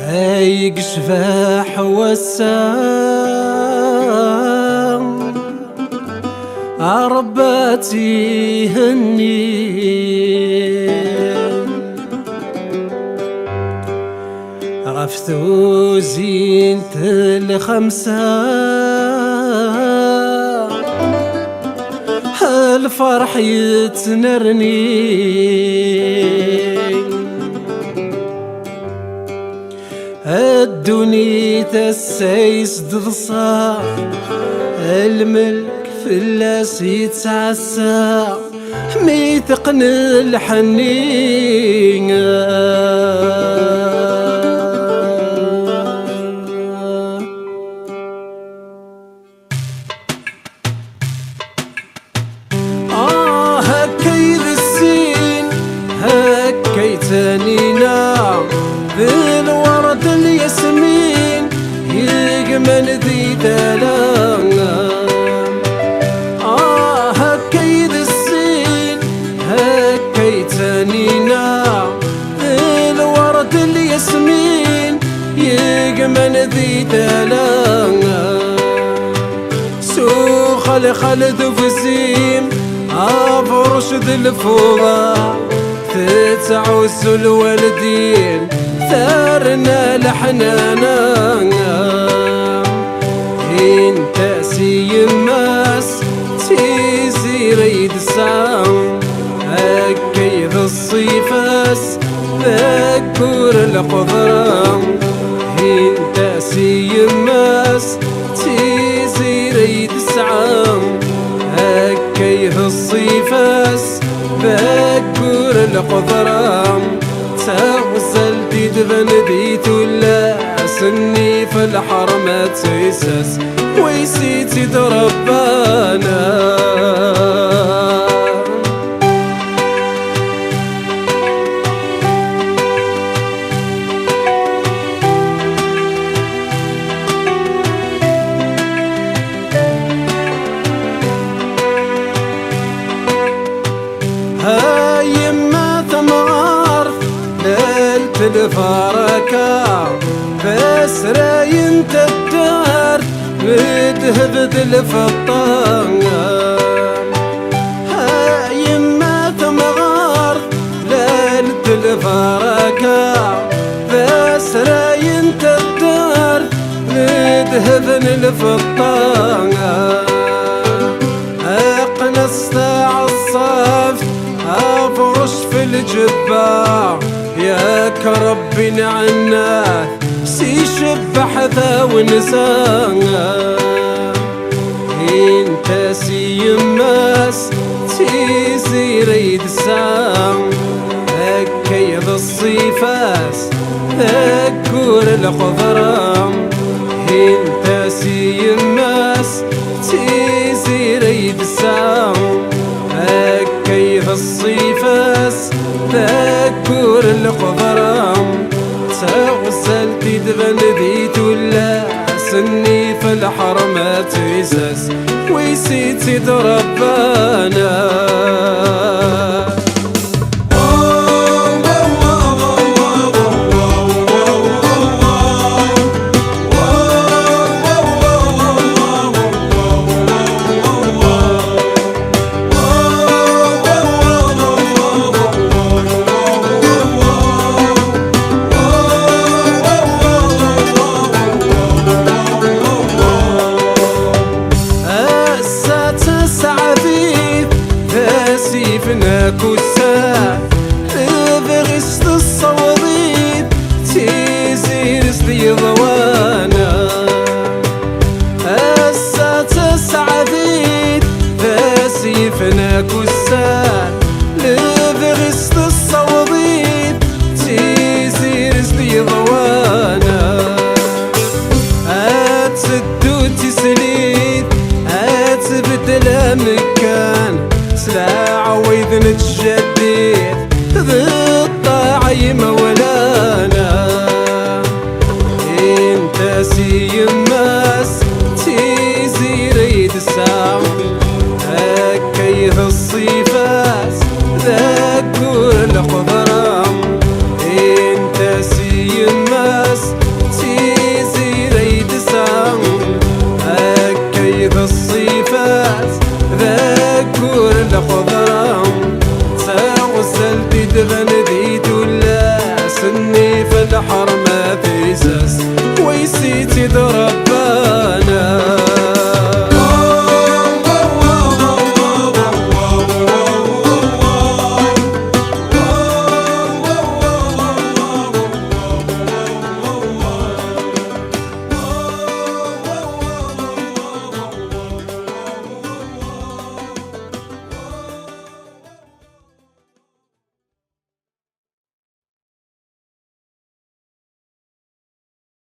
هايق شفاح وسام عرباتي هني غفتو زينة الخمسة الفرح يتنرني الدنيا تسيس ضصا الملك فلاس يتعسى ميثقن الحنين هكيد السين هكيتنينا بالورد الياسمين يقمن ذي دلام هكيد السين هكيتنينا بالورد الياسمين يقمن ذي دلام سوخ خالد وفزيم برشد الفوضى تتعوس الوالدين ثارنا لحنانا انت سيماس تيزي ريد السام اكيد الصيفاس ذكر القدرة انت سيماس تيزي ريد السعام أكيه الصيفاس بكر القدرام توصلتي تغنديت ولا سني في الحرمات سيساس ويسيتي دربانا يما ثمار ليلة الفركة بس راين تدار بتهبد الفطان يما ثمار ليلة الفركة بس راين تدار بتهبن الفطان اقنصت عالصفت أفرش في الجبار ياك ربي نعناه سيشبح ذا ونساه انت سيماس تيزي ريد السام أكيد الصيفاس ذكر الخضرام انت سيماس تيزي ريد السام أكيد الصيفاس ذكر القدرام توصلتي تغنديت ولا سني في الحرمات إساس ويسيتي دربانا سيفناك والساعة تبغيست الصوضيد تيزير سدي ضوانا هسا تسعى ذيد سيفناك والساعة تبغيست الصوضيد تيزير سدي ضوانا اتسدو تسليد اتبدل مكان سلاعة وإذن تجديد ذي الطاعي مولانا انت سيماس تيزي ريد السام أكيه الصيفاس ذكر القدرام انت سيماس الصيفات ذكر الخضرة سغسل تدغن ذي ولا سني في الحرمة في ساس